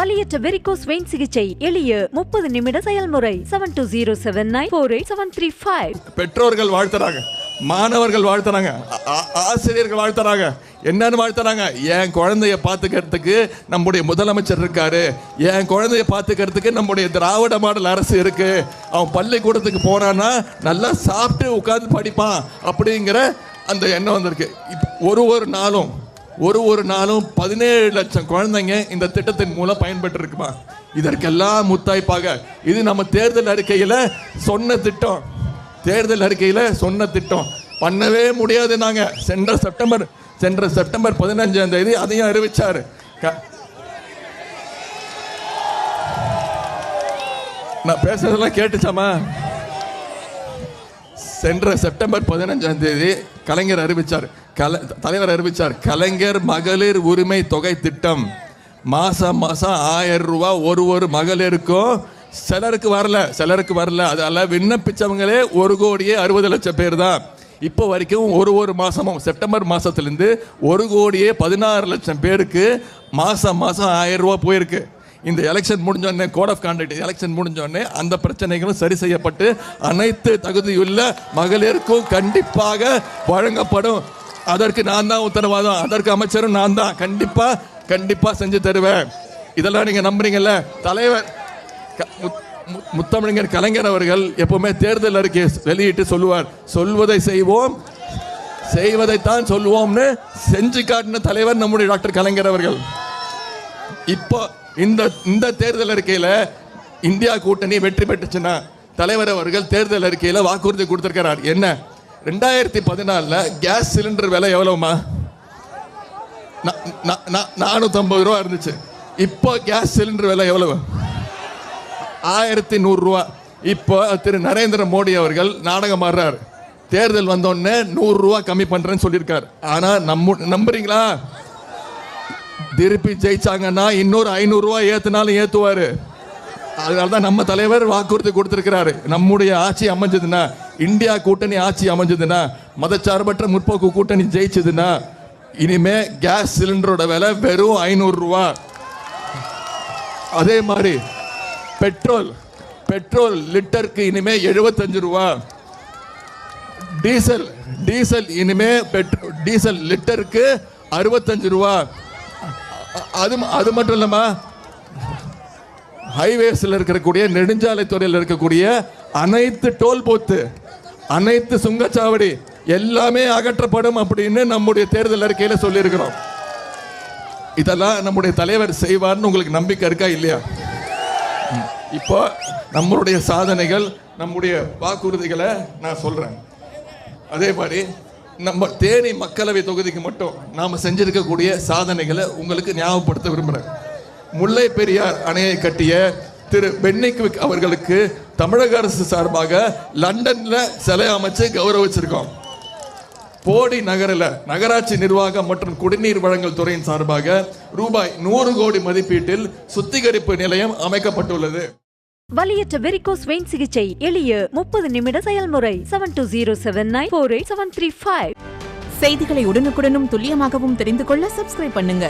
வலியற்ற varicose vein சிகிச்சை எளிய 30 நிமிட செயல்முறை 7207948735. பெற்றோர்கள் வாழ்த்துறாங்க, மாணவர்கள் வாழ்த்துறாங்க, ஆசிரியர்கள் வாழ்த்துறாங்க. என்னன்னு வாழ்த்துறாங்க? என் குழந்தைய பார்த்துக்கிறதுக்கு நம்முடைய முதலமைச்சர் இருக்காரு, என் குழந்தைய பார்த்துக்கிறதுக்கு நம்முடைய திராவிட மாடல் அரசு இருக்கு, அவன் பள்ளிக்கூடத்துக்கு போனான்னா நல்லா சாப்பிட்டு உட்காந்து படிப்பான் அப்படிங்கிற அந்த எண்ணம் வந்திருக்கு. ஒரு நாளும் 17 லட்சம் குழந்தைங்க இந்த திட்டத்தின் மூலம் பயன்பெற்று இருக்குமா? இதற்கெல்லாம் முத்தாய்ப்பாக இது நம்ம தேர்தல் அறிக்கையில் சொன்ன திட்டம் பண்ணவே முடியாது. நாங்கள் சென்ற செப்டம்பர் 15ஆம் தேதி அதையும் அறிவிச்சாரு. நான் பேசுறதெல்லாம் கேட்டுச்சாமா? சென்ற செப்டம்பர் 15ஆம் தேதி தலைவர் அறிவிச்சார் கலைஞர் மகளிர் உரிமை தொகை திட்டம். மாசம் 1000 ரூபாய் ஒரு மகளிருக்கும். சிலருக்கு வரல. அதெல்லாம் விண்ணப்பிச்சவங்களே 1,60,00,000 பேர் தான். இப்போ வரைக்கும் ஒரு மாசமும் செப்டம்பர் மாசத்திலிருந்து 1,16,00,000 பேருக்கு மாசம் 1000 ரூபாய் போயிருக்கு. இந்த எலெக்ஷன் முடிஞ்சோடனே கோட் ஆஃப் கான்டக்ட் எலெக்ஷன் முடிஞ்சோடனே அந்த பிரச்சனைகளும் சரி செய்யப்பட்டு அனைத்து தகுதியுள்ள மகளிருக்கும் கண்டிப்பாக வழங்கப்படும். அதற்கு நான் தான் உத்தரவாதம், அதற்கு அமைச்சரும் நான் தான். கண்டிப்பா செஞ்சு தருவேன். இதெல்லாம் நீங்க நம்புறீங்கல்ல? தலைவர் முத்தமிழர் கலைஞர் அவர்கள் எப்பவுமே தேர்தல் அறிக்கை வெளியிட்டு சொல்லுவார், சொல்வதை செய்வோம், செய்வதைத்தான் சொல்லுவோம்னு செஞ்சு காட்டின தலைவர் நம்முடைய டாக்டர் கலைஞர் அவர்கள். இப்போ இந்த தேர்தல் அறிக்கையில இந்தியா கூட்டணி வெற்றி பெற்றுச்சுன்னா தலைவர் அவர்கள் தேர்தல் அறிக்கையில வாக்குறுதி கொடுத்திருக்கிறார். என்ன? 2014 கேஸ் சிலிண்டர் விலை எவ்வளவுமா? 450 ரூபா இருந்துச்சு. இப்போ கேஸ் சிலிண்டர் விலை எவ்வளவு? 1100 ரூபா. இப்போ திரு நரேந்திர மோடி அவர்கள் நாடகம் ஆடுறார். தேர்தல் வந்தோடனே 100 ரூபா கம்மி பண்றேன்னு சொல்லியிருக்காரு. ஆனா நம்புறீங்களா? திருப்பி ஜெயிச்சாங்கன்னா இன்னொரு 500 ரூபாய் ஏத்துனாலும் ஏத்துவாரு. அதனாலதான் நம்ம தலைவர் வாக்குறுதி கொடுத்திருக்கிறாரு. நம்முடைய ஆட்சி அமைஞ்சதுன்னா, இந்தியா கூட்டணி ஆட்சி அமைஞ்சதுன்னா, மதச்சார்பற்ற முற்போக்கு கூட்டணி ஜெயிச்சதுன்னா இனிமே கேஸ் சிலிண்டரோட விலை வெறும் 500 ரூபா. அதே மாதிரி பெட்ரோல் லிட்டருக்கு இனிமே 75 ரூபா. டீசல் இனிமே டீசல் லிட்டருக்கு 65 ரூபா. அது மட்டும் இல்லாம ஹைவேஸ்ல இருக்கக்கூடிய நெடுஞ்சாலை துறையில் இருக்கக்கூடிய அனைத்து டோல் பூத்து, அனைத்து சுங்கச்சாவடி எல்லாமே அகற்றப்படும் அப்படின்னு நம்முடைய தேர்தல் அறிக்கையில சொல்லி இருக்கிறோம். இதெல்லாம் நம்முடைய தலைவர் செய்வார்னு உங்களுக்கு நம்பிக்கை இருக்கா இல்லையா? இப்போ நம்மளுடைய சாதனைகள், நம்முடைய வாக்குறுதிகளை நான் சொல்றேன். அதே மாதிரி நம்ம தேனி மக்களவை தொகுதிக்கு மட்டும் நாம செஞ்சிருக்கக்கூடிய சாதனைகளை உங்களுக்கு ஞாபகப்படுத்த விரும்புகிறேன். முல்லை பெரியார் அணையை கட்டிய திரு பென்னிக்விக் அவர்களுக்கு தமிழக அரசு சார்பாக லண்டன்ல சிலை அமைச்சு கௌரவிச்சிருக்கோம். போடி நகரில் நகராட்சி நிர்வாகம் மற்றும் குடிநீர் வழங்கல் துறையின் சார்பாக ரூபாய் 100 கோடி மதிப்பீட்டில் சுத்திகரிப்பு நிலையம் அமைக்கப்பட்டுள்ளது. வலியற்ற வெரிகோஸ் வெயின் சிகிச்சை எளிய 30 நிமிட செயல்முறை 7207948735. செய்திகளை உடனுக்குடனும் துல்லியமாகவும் தெரிந்து கொள்ள சப்ஸ்கிரைப் பண்ணுங்க.